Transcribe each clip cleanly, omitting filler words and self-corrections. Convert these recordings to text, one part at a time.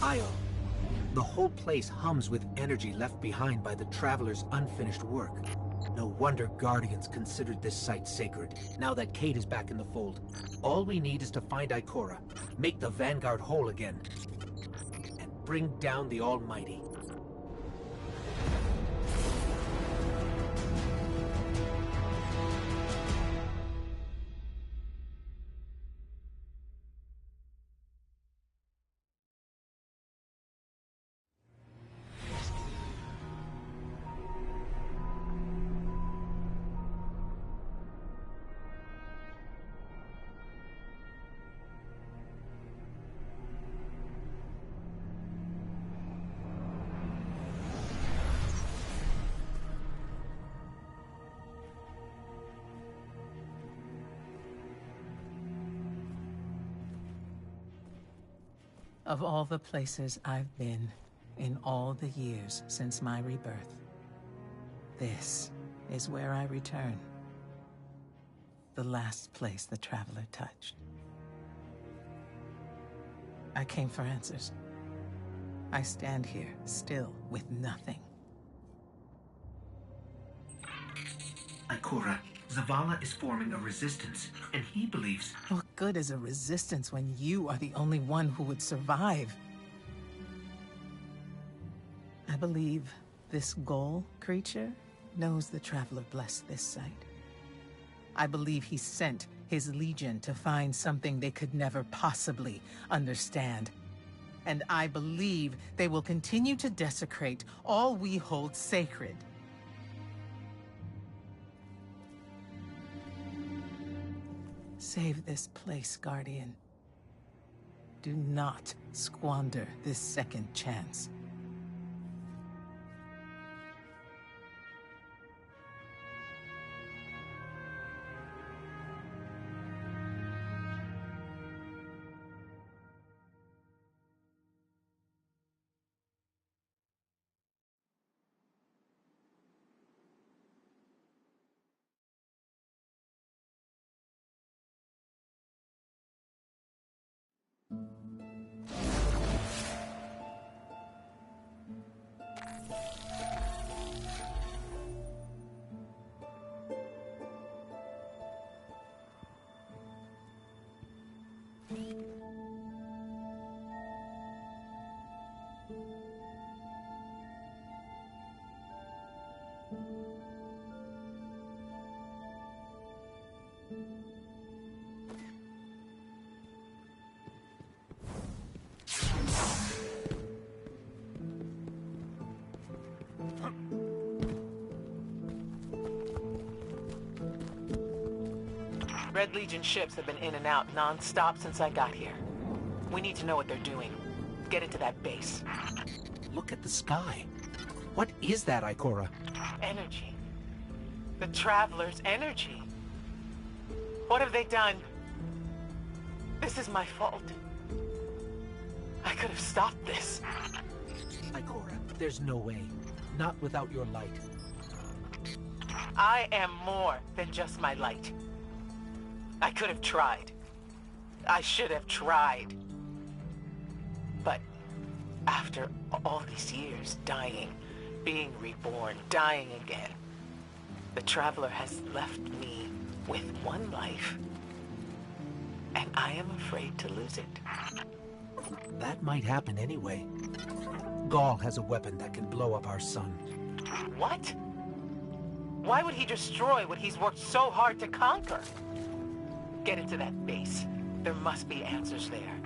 Io. The whole place hums with energy left behind by the traveler's unfinished work. No wonder Guardians considered this site sacred, now that Kate is back in the fold. All we need is to find Ikora, make the Vanguard whole again, and bring down the Almighty. Of all the places I've been in all the years since my rebirth, this is where I return. The last place the Traveler touched. I came for answers. I stand here, still, with nothing. Ikora, Zavala is forming a resistance, and he believes... What good is a resistance when you are the only one who would survive? I believe this Ghoul creature knows the Traveler blessed this site. I believe he sent his legion to find something they could never possibly understand. And I believe they will continue to desecrate all we hold sacred. Save this place, Guardian. Do not squander this second chance. Red Legion ships have been in and out non-stop since I got here. We need to know what they're doing. Get into that base. Look at the sky. What is that, Ikora? Energy. The Traveler's energy. What have they done? This is my fault. I could have stopped this. Ikora, there's no way. Not without your light. I am more than just my light. I could have tried. I should have tried. But after all these years, dying, being reborn, dying again, the Traveler has left me with one life. And I am afraid to lose it. That might happen anyway. Gaul has a weapon that can blow up our sun. What? Why would he destroy what he's worked so hard to conquer? Get into that base. There must be answers there.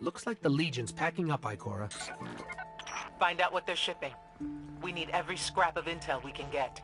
Looks like the Legion's packing up, Ikora. Find out what they're shipping. We need every scrap of intel we can get.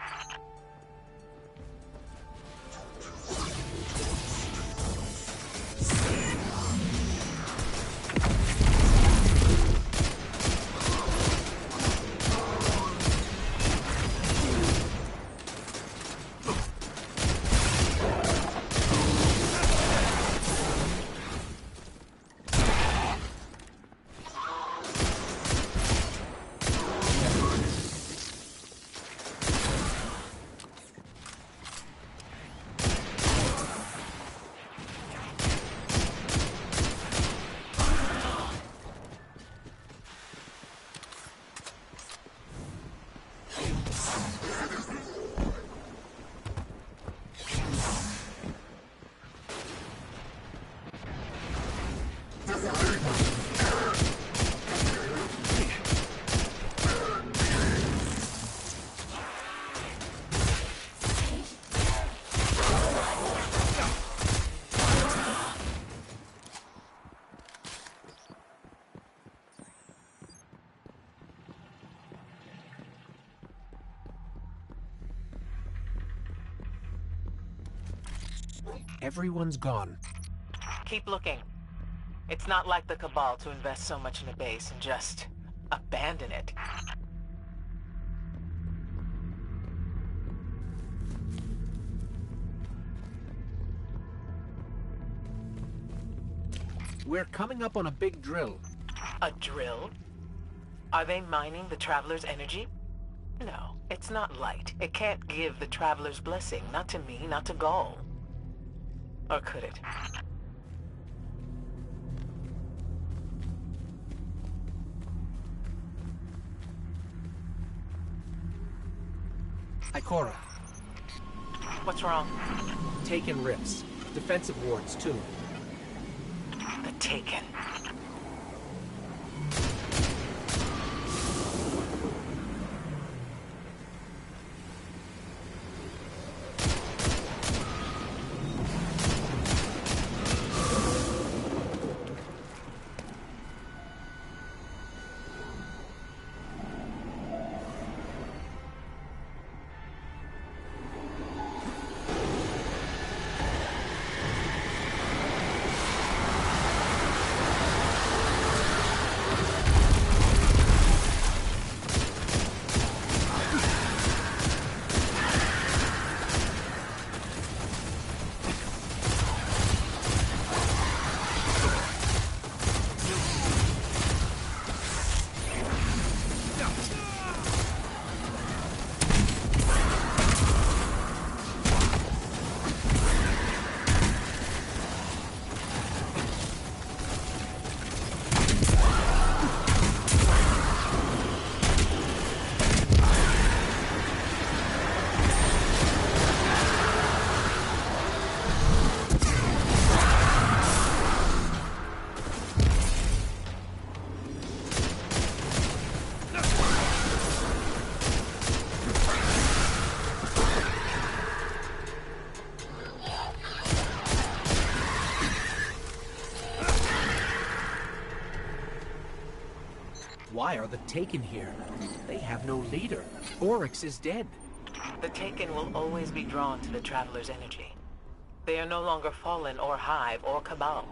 Everyone's gone. Keep looking. It's not like the Cabal to invest so much in a base and just abandon it. We're coming up on a big drill. A drill? Are they mining the Traveler's energy? No, it's not light. It can't give the Traveler's blessing. Not to me, not to Gaul. Or could it? Ikora, What's wrong? Taken rifts. Defensive wards, too. The Taken. Why are the Taken here? They have no leader. Oryx is dead. The Taken will always be drawn to the Traveler's energy. They are no longer Fallen or Hive or Cabal.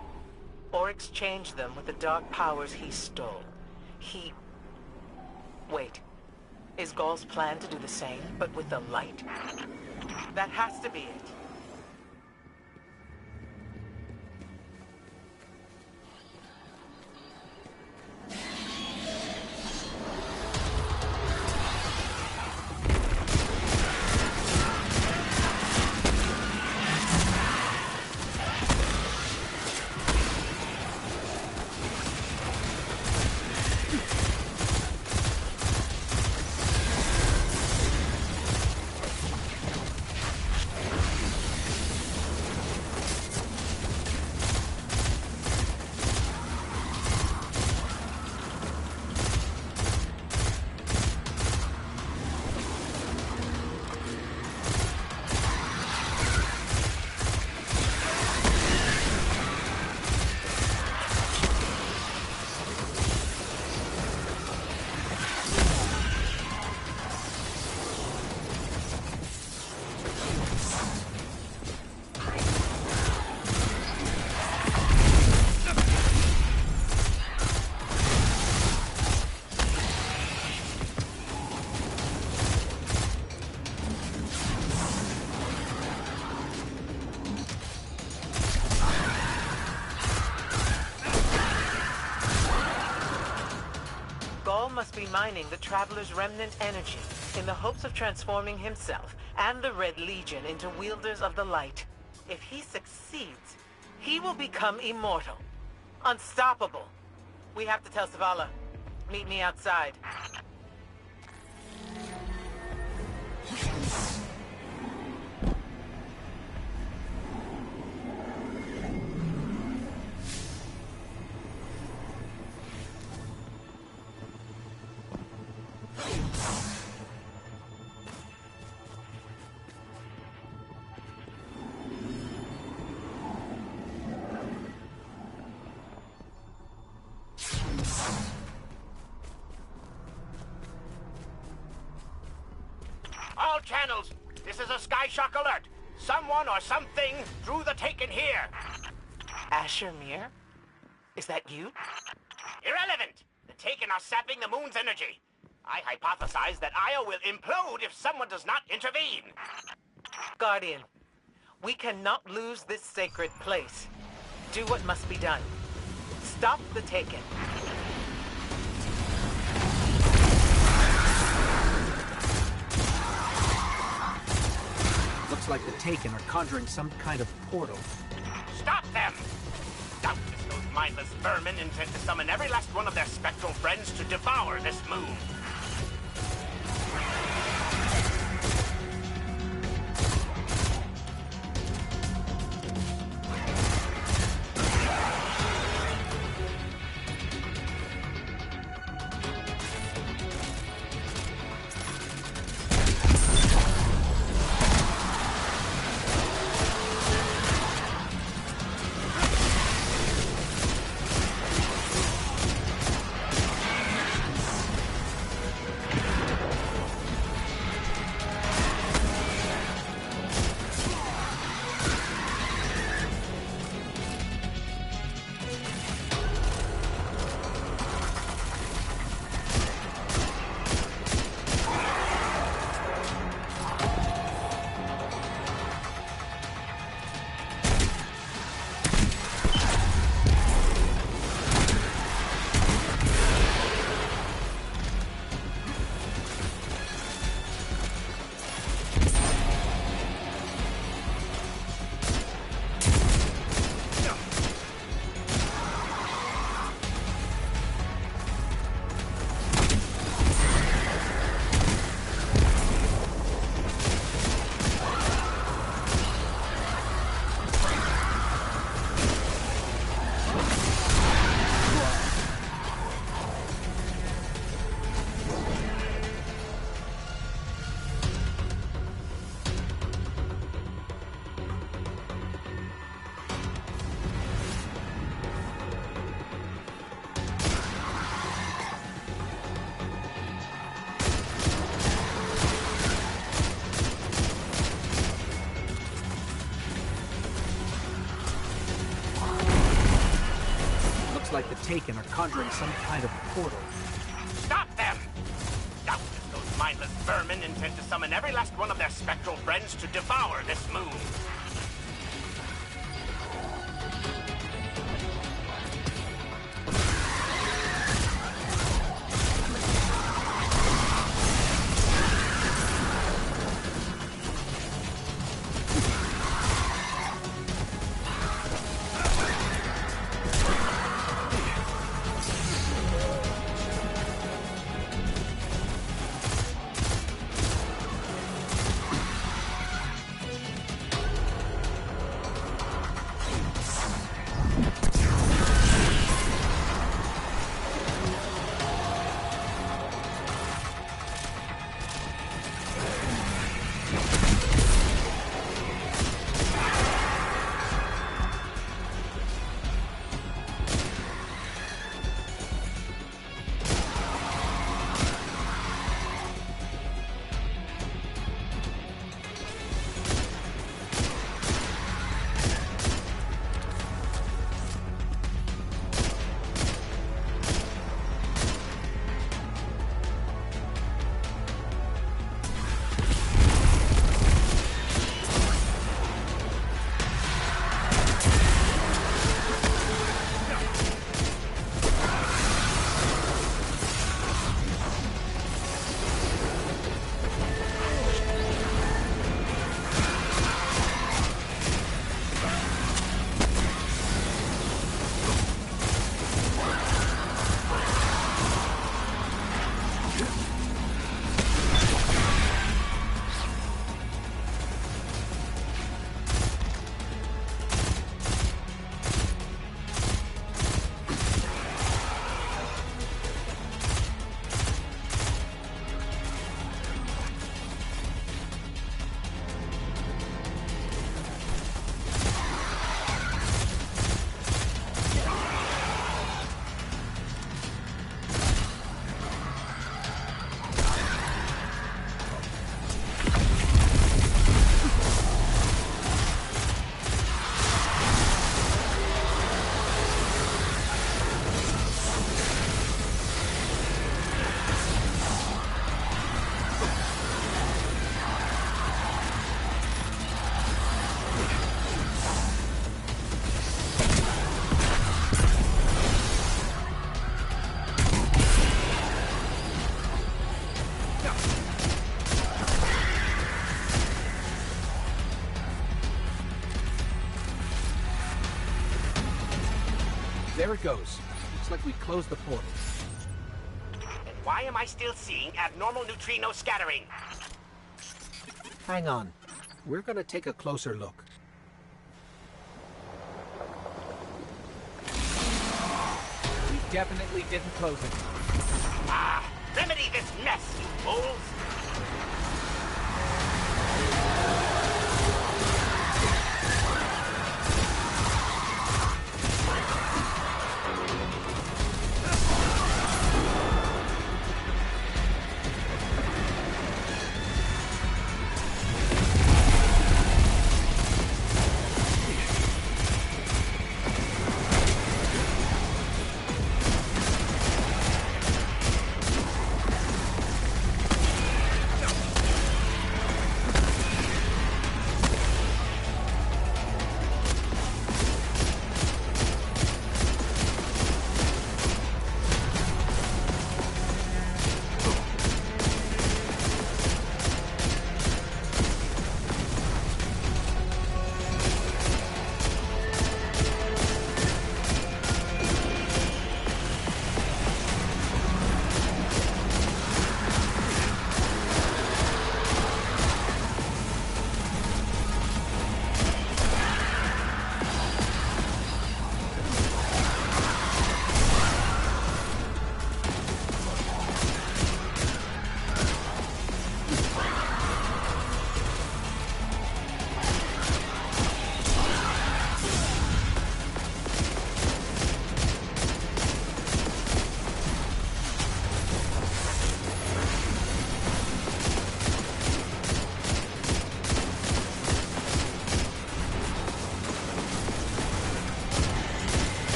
Oryx changed them with the dark powers he stole. Wait. Is Gaul's plan to do the same, but with the light? That has to be it. must be mining the Traveler's remnant energy in the hopes of transforming himself and the Red Legion into wielders of the light. If he succeeds, he will become immortal. Unstoppable. We have to tell Savala. Meet me outside. All channels, this is a Skyshock alert. Someone or something drew the Taken here. Asher Mir? Is that you? Irrelevant. The Taken are sapping the moon's energy. I hypothesize that Io will implode if someone does not intervene. Guardian, we cannot lose this sacred place. Do what must be done. Stop the Taken. Looks like the Taken are conjuring some kind of portal. Stop them! Doubtless those mindless vermin intend to summon every last one of their spectral friends to devour this moon. Like the Taken are conjuring some kind of portal. Stop them! Doubtless those mindless vermin intend to summon every last one of their spectral friends to devour this moon. There it goes. Looks like we closed the portal. And why am I still seeing abnormal neutrino scattering? Hang on. We're gonna take a closer look. We definitely didn't close it. Ah! Remedy this mess, you fools!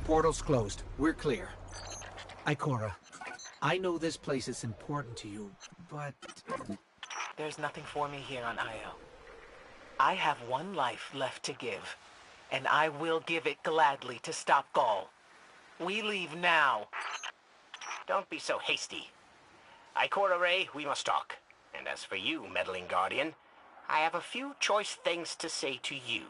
Portal's closed. We're clear. Ikora, I know this place is important to you, but... There's nothing for me here on Io. I have one life left to give, and I will give it gladly to stop Gaul. We leave now. Don't be so hasty. Ikora Ray, we must talk. And as for you, meddling guardian, I have a few choice things to say to you.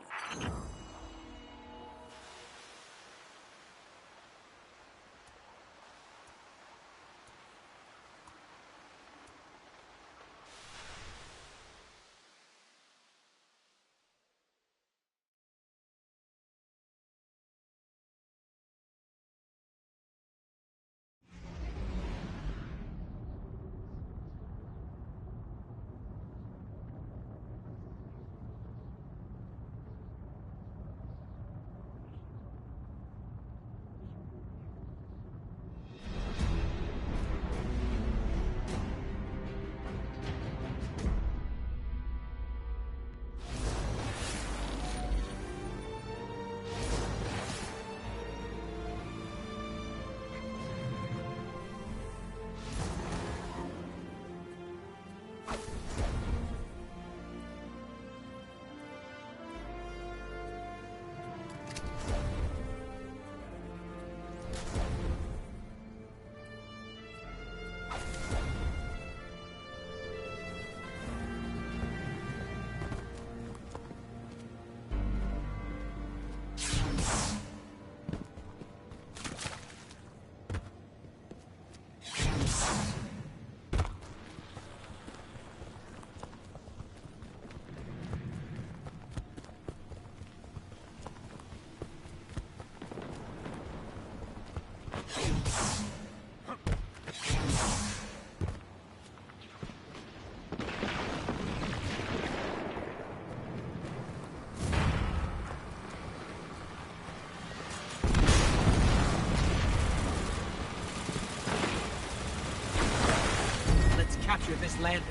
Capture this lander.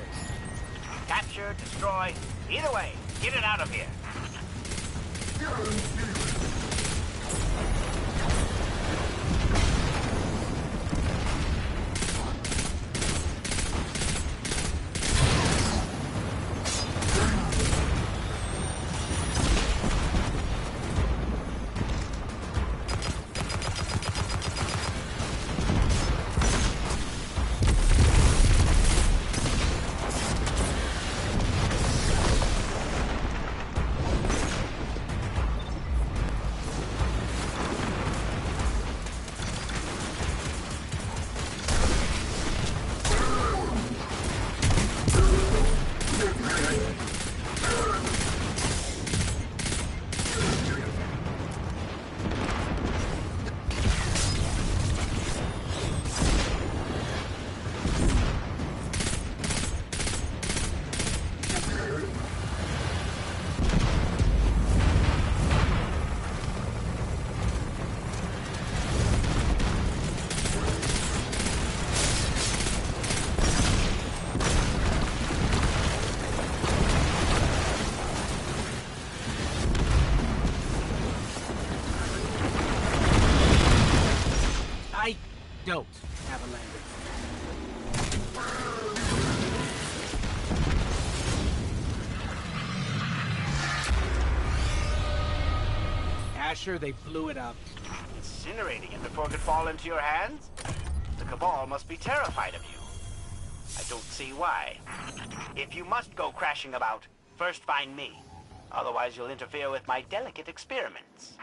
Capture, destroy, either way, get it out of here. Avalanche. Asher, they blew it up. Incinerating it before it could fall into your hands? The Cabal must be terrified of you. I don't see why. If you must go crashing about, first find me. Otherwise you'll interfere with my delicate experiments.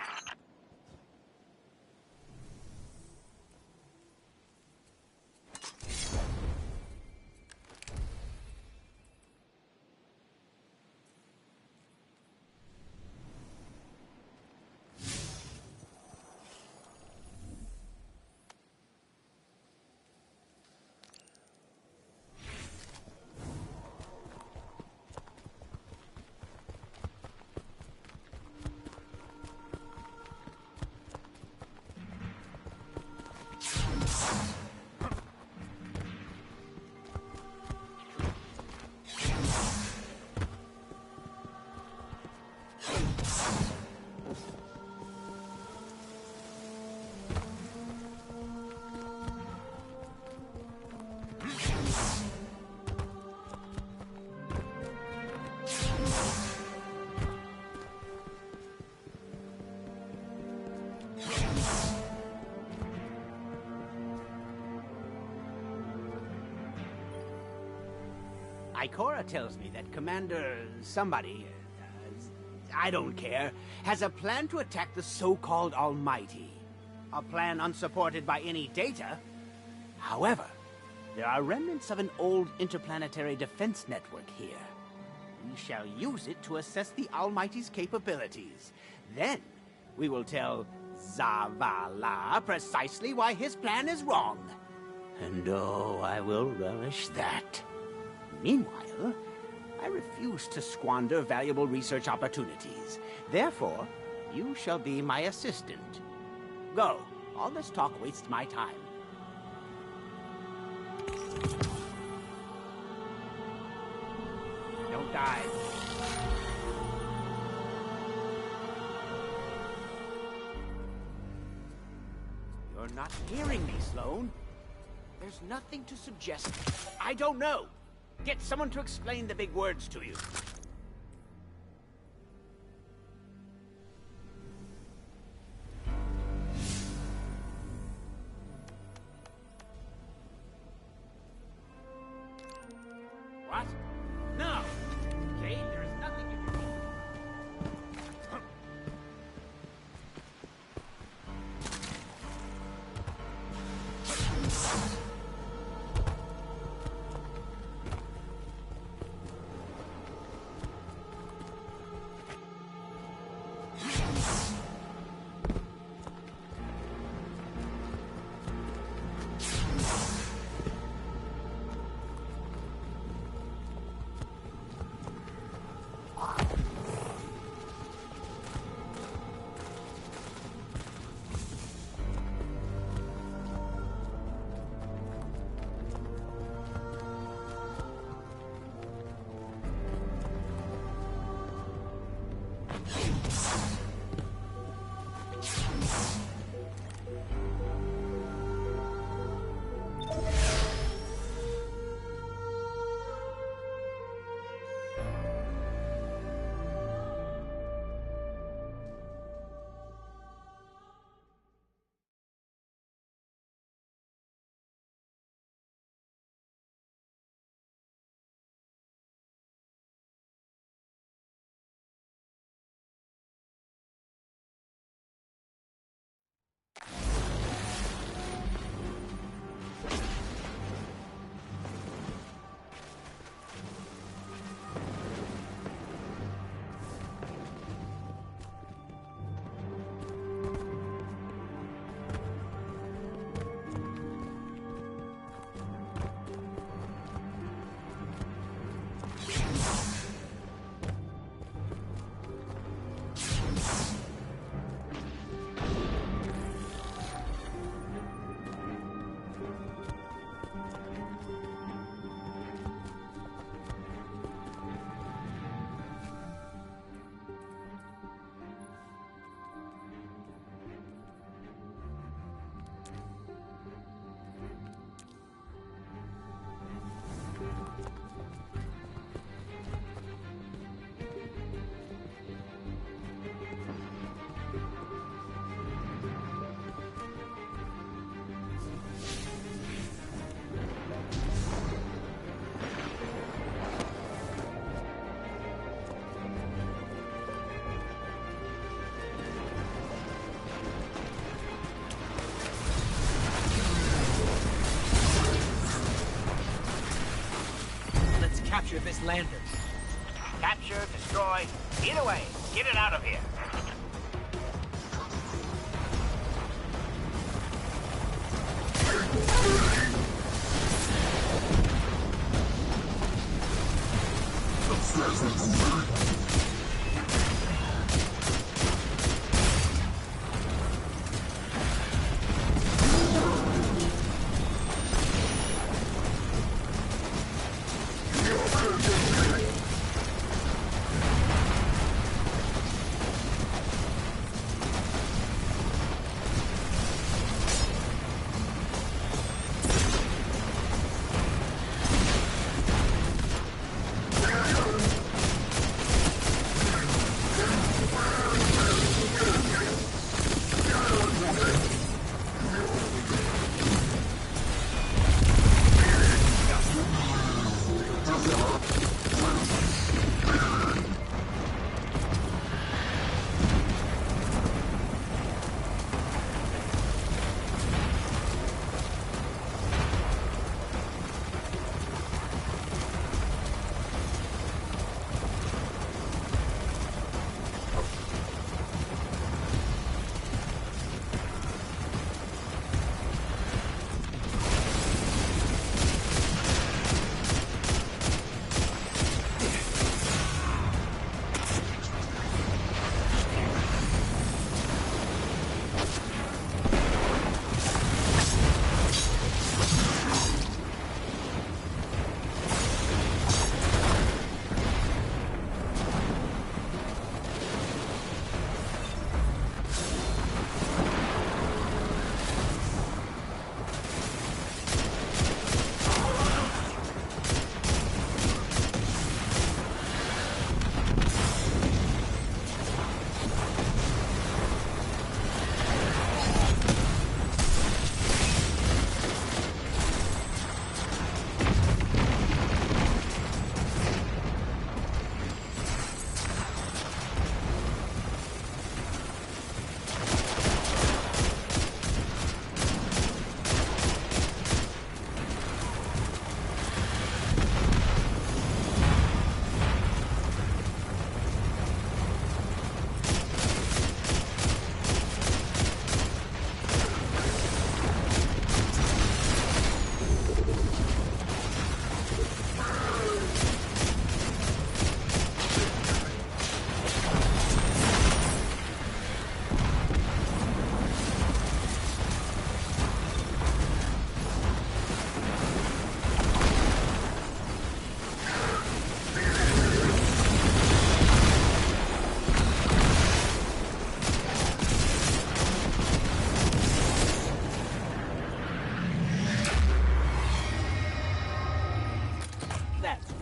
Ikora tells me that Commander somebody, I don't care, has a plan to attack the so-called Almighty. A plan unsupported by any data. However, there are remnants of an old interplanetary defense network here. We shall use it to assess the Almighty's capabilities. Then, we will tell Zavala precisely why his plan is wrong. And oh, I will relish that. Meanwhile, I refuse to squander valuable research opportunities. Therefore, you shall be my assistant. Go. All this talk wastes my time. Don't die. You're not hearing me, Sloane. There's nothing to suggest I don't know. Get someone to explain the big words to you. What? No! Jade, there is nothing you can do. capture this lander. Capture, destroy, either way, get it out of here.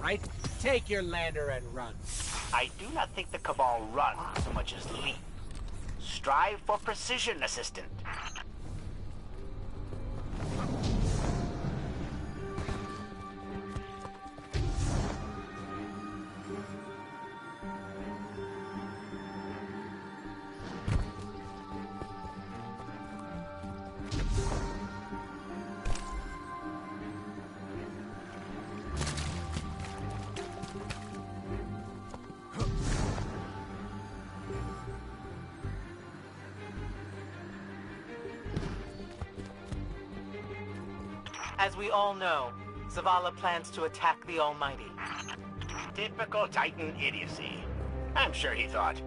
Right? Take your lander and run. I do not think the Cabal run so much as leap. Strive for precision, Assistant. As we all know, Zavala plans to attack the Almighty. Typical Titan idiocy. I'm sure he thought,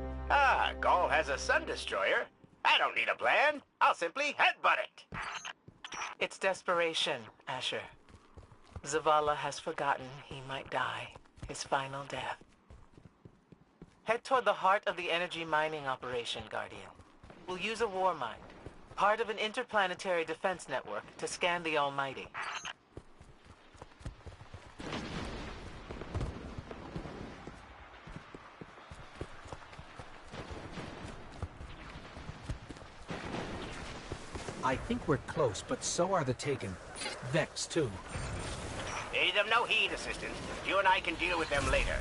Gaul has a sun destroyer. I don't need a plan. I'll simply headbutt it. It's desperation, Asher. Zavala has forgotten he might die, his final death. Head toward the heart of the energy mining operation, Guardian. We'll use a war mind, part of an interplanetary defense network, to scan the Almighty. I think we're close, but so are the Taken. Vex, too. Pay them no heed, Assistant. You and I can deal with them later.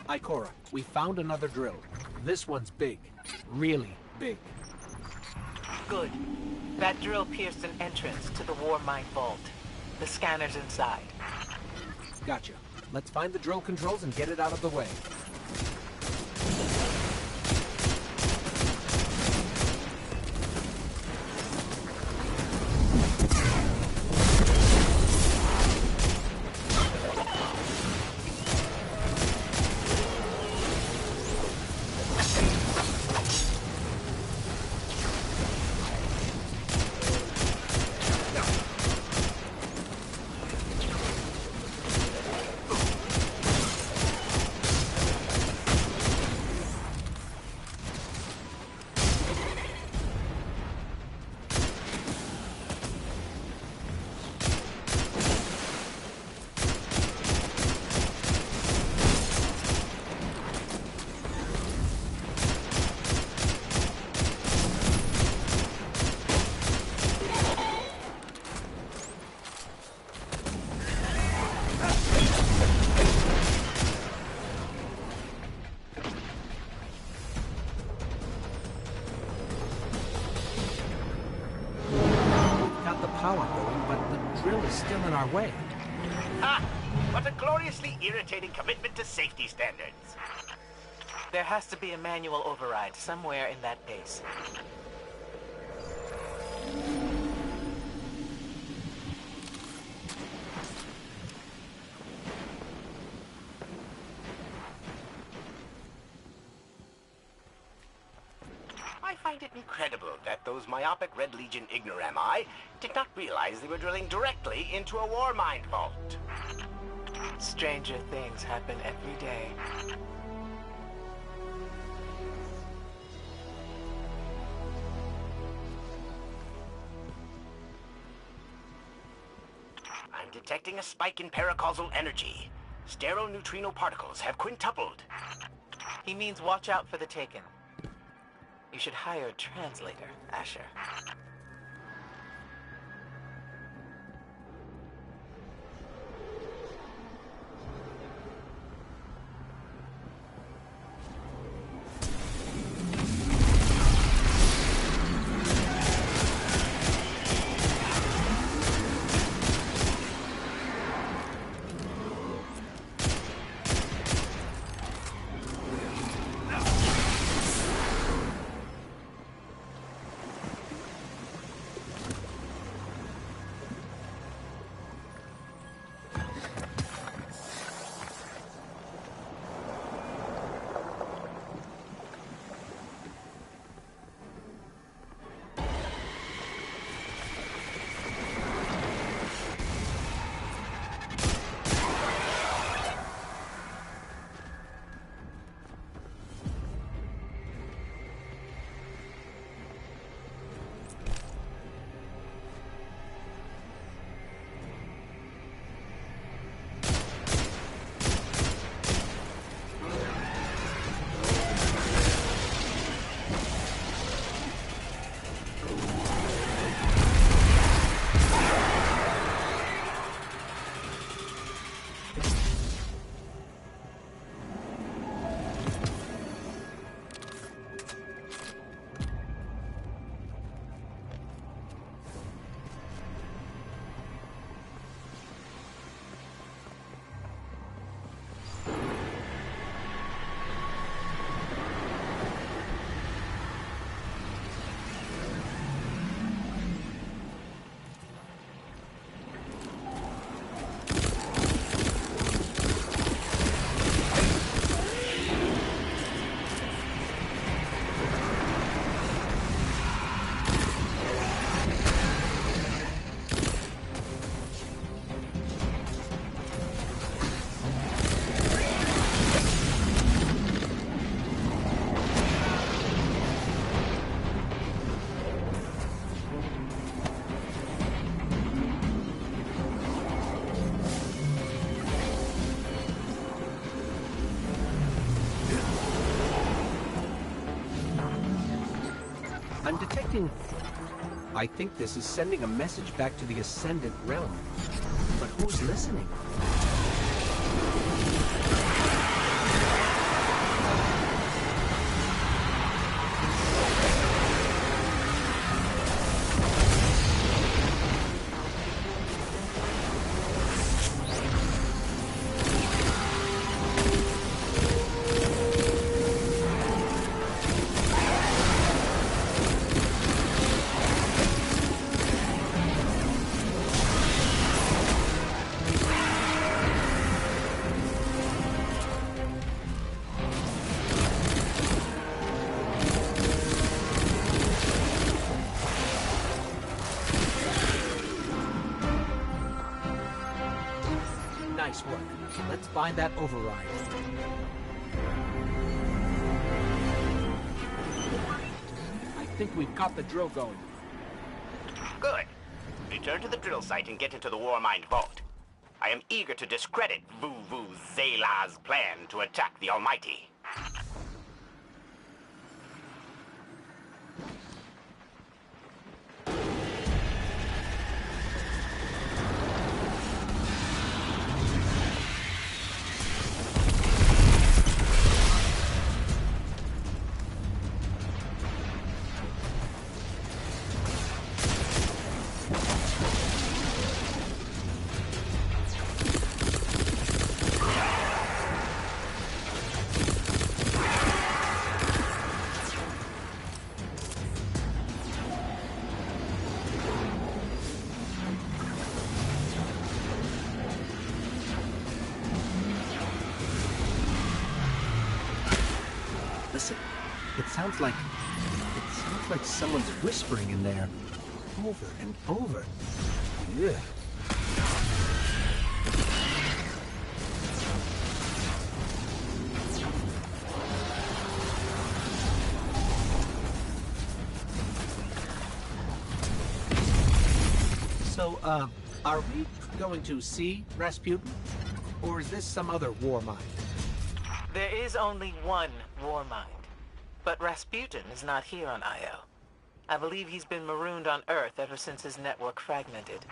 Ikora, we found another drill. This one's big. Really big. Good. That drill pierced an entrance to the War Mine Vault. The scanner's inside. Gotcha. Let's find the drill controls and get it out of the way. Still in our way. Ha! What a gloriously irritating commitment to safety standards. There has to be a manual override somewhere in that base. I find it incredible that those myopic Red Legion ignorami did not realize they were drilling directly into a war mine vault. Stranger things happen every day. I'm detecting a spike in paracausal energy. Stereoneutrino particles have quintupled. He means watch out for the Taken. You should hire a translator, Asher. I'm detecting... I think this is sending a message back to the Ascendant Realm. But who's listening? find that override. I think we've got the drill going. Good. Return to the drill site and get into the Warmind vault. I am eager to discredit Vuvu Zela's plan to attack the Almighty. Listen, it sounds like someone's whispering in there, over and over. Yeah. So, are we going to see Rasputin? Or is this some other war mind? There is only one Warmind, but Rasputin is not here on Io. I believe he's been marooned on Earth ever since his network fragmented.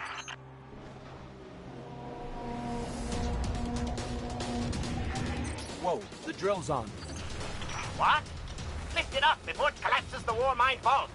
Whoa, the drill's on. What? Lift it up before it collapses the Warmind vault.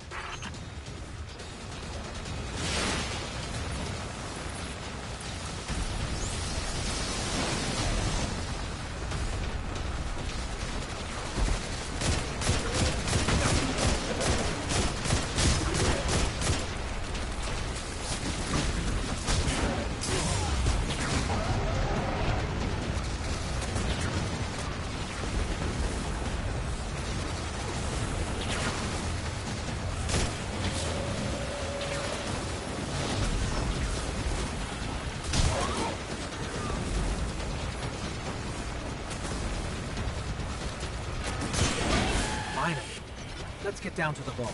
Finally. Let's get down to the vault.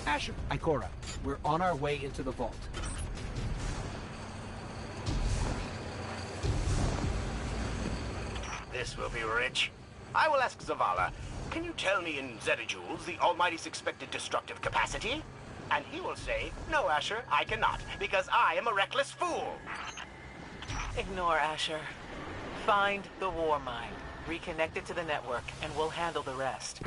Asher, Ikora, we're on our way into the vault. This will be rich. I will ask Zavala, can you tell me in zetajoules the Almighty's expected destructive capacity? And he will say, no, Asher, I cannot, because I am a reckless fool. Ignore Asher. Find the Warmind, reconnect it to the network, and we'll handle the rest.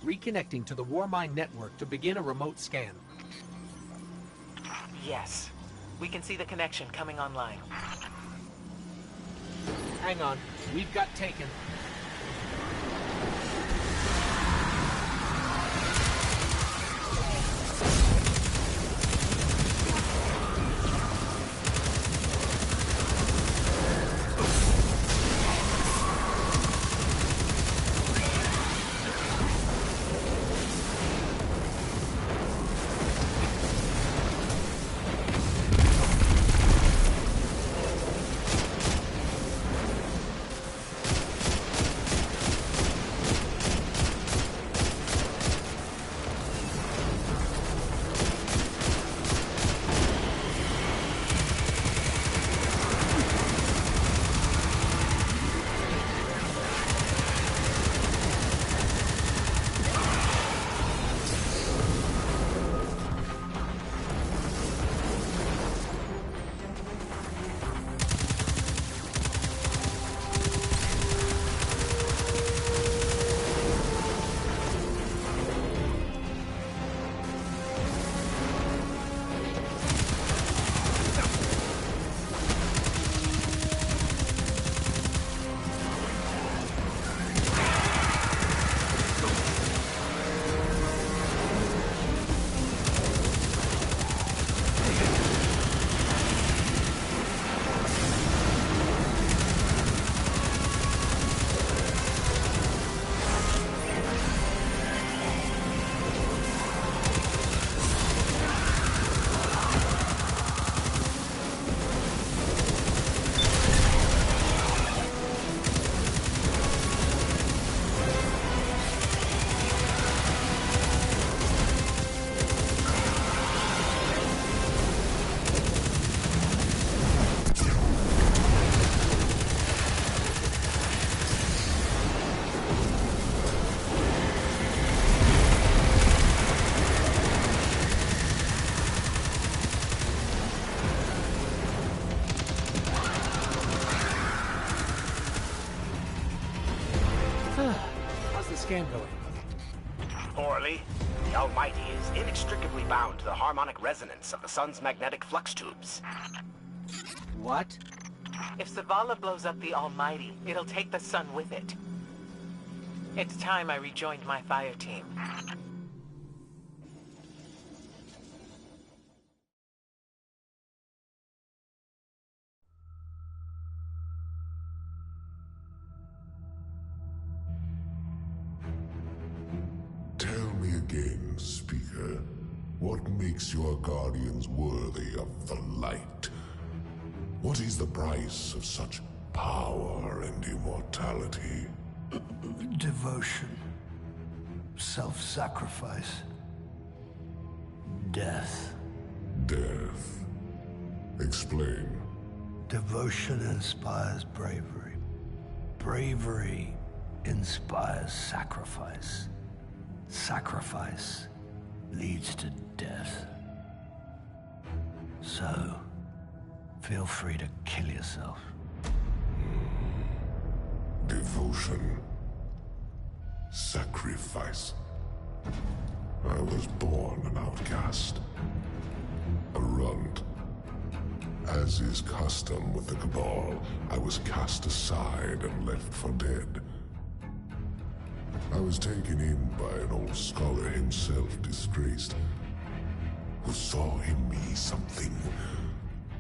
reconnecting to the Warmind network to begin a remote scan. Yes. We can see the connection coming online. Hang on. We've got taken. How's the scan going? Poorly. The Almighty is inextricably bound to the harmonic resonance of the sun's magnetic flux tubes. What? If Zavala blows up the Almighty, it'll take the sun with it. It's time I rejoined my fire team. Tell me again, Speaker, what makes your guardians worthy of the light? What is the price of such power and immortality? Devotion. Self-sacrifice. Death. Death. Explain. Devotion inspires bravery. Bravery inspires sacrifice. Sacrifice leads to death. So, feel free to kill yourself. Devotion. Sacrifice. I was born an outcast. A runt. As is custom with the Cabal, I was cast aside and left for dead. I was taken in by an old scholar himself, disgraced, who saw in me something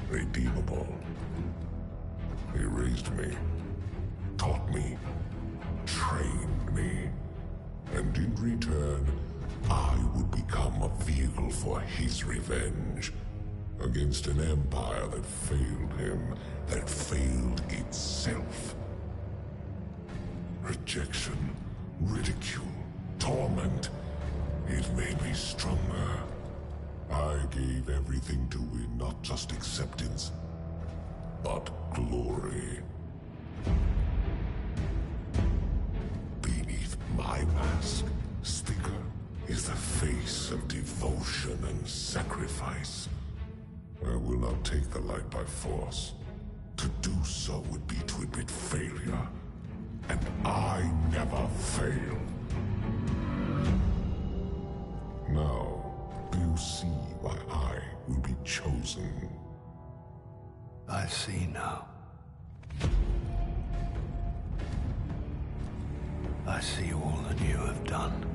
redeemable. He raised me, taught me, trained me, and in return, I would become a vehicle for his revenge against an empire that failed him, that failed itself. Rejection, ridicule, torment. It made me stronger. I gave everything to it, not just acceptance, but glory. Beneath my mask, Speaker, is the face of devotion and sacrifice. I will not take the light by force. To do so would be to admit failure. And I never fail. see why I will be chosen. I see now. I see all that you have done.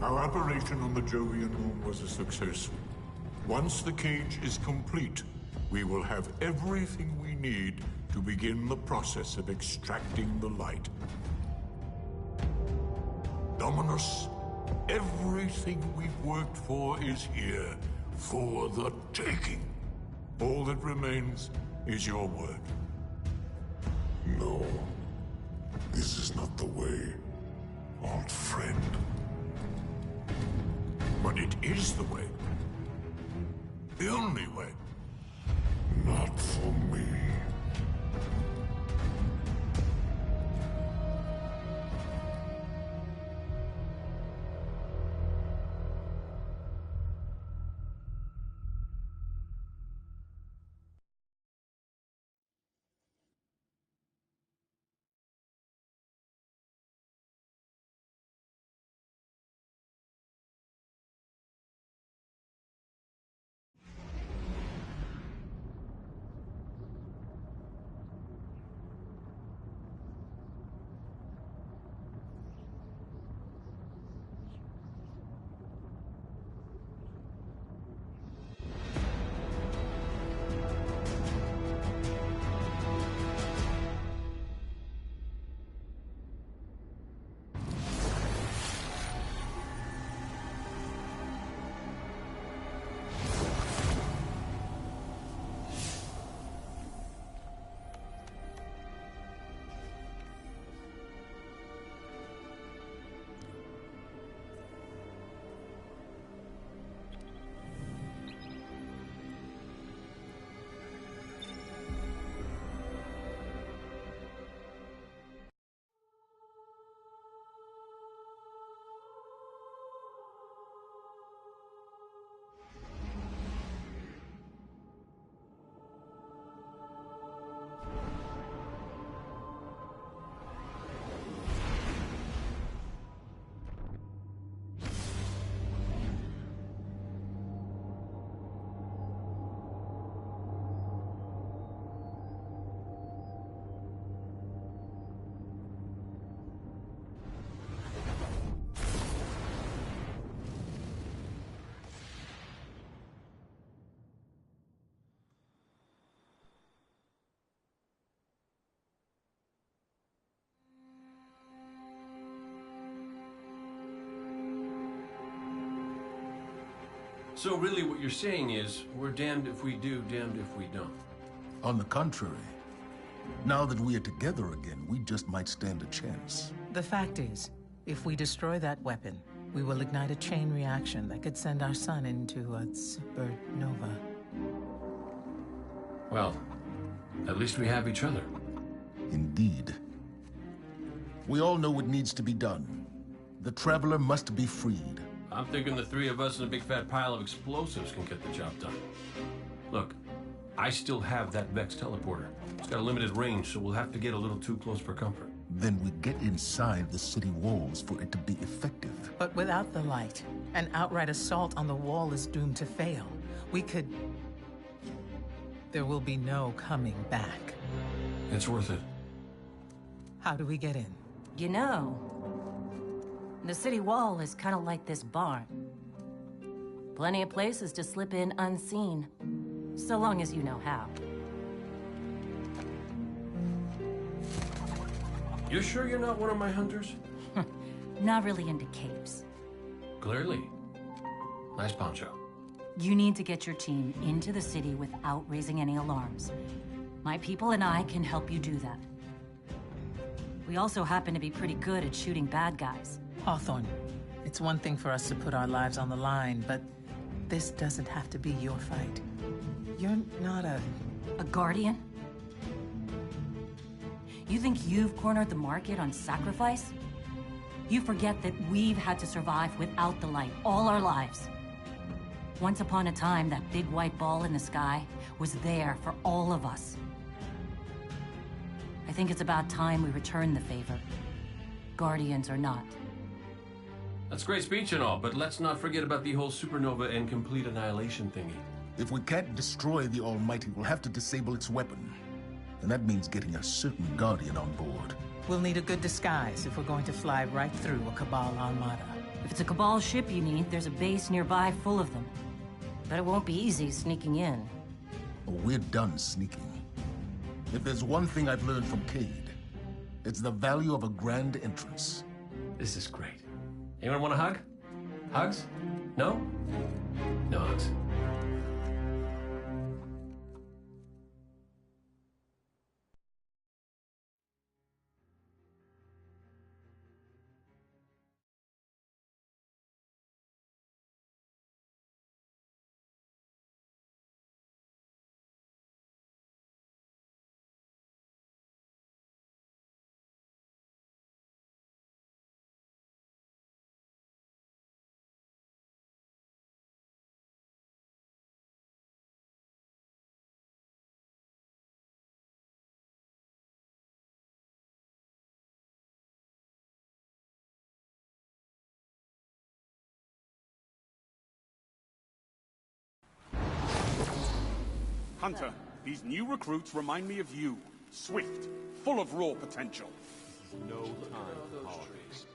Our operation on the Jovian moon was a success. Once the cage is complete, we will have everything we need to begin the process of extracting the light. Dominus, everything we've worked for is here, for the taking. All that remains is your word. No. This is not the way, old friend. But it is the way. The only way. Not for me. So really what you're saying is, we're damned if we do, damned if we don't. On the contrary, now that we are together again, we just might stand a chance. The fact is, if we destroy that weapon, we will ignite a chain reaction that could send our sun into a supernova. Well, at least we have each other. Indeed. We all know what needs to be done. The Traveler must be freed. I'm thinking the three of us and a big fat pile of explosives can get the job done. Look, I still have that Vex teleporter. It's got a limited range, so we'll have to get a little too close for comfort. Then we get inside the city walls for it to be effective. But without the light, an outright assault on the wall is doomed to fail. We could... There will be no coming back. It's worth it. How do we get in? You know, the city wall is kind of like this barn. Plenty of places to slip in unseen, so long as you know how. You sure you're not one of my hunters? Not really into capes. Clearly. Nice poncho. You need to get your team into the city without raising any alarms. My people and I can help you do that. We also happen to be pretty good at shooting bad guys. Hawthorne, it's one thing for us to put our lives on the line, but this doesn't have to be your fight. You're not a guardian? You think you've cornered the market on sacrifice? You forget that we've had to survive without the light all our lives. Once upon a time, that big white ball in the sky was there for all of us. I think it's about time we return the favor, guardians or not. That's great speech and all, but let's not forget about the whole supernova and complete annihilation thingy. If we can't destroy the Almighty, we'll have to disable its weapon. And that means getting a certain Guardian on board. We'll need a good disguise if we're going to fly right through a Cabal armada. If it's a Cabal ship you need, there's a base nearby full of them. But it won't be easy sneaking in. Oh, we're done sneaking. If there's one thing I've learned from Cade, it's the value of a grand entrance. This is great. Anyone want a hug? Hugs? No? No hugs. Hunter, these new recruits remind me of you. Swift, full of raw potential. No time for holidays.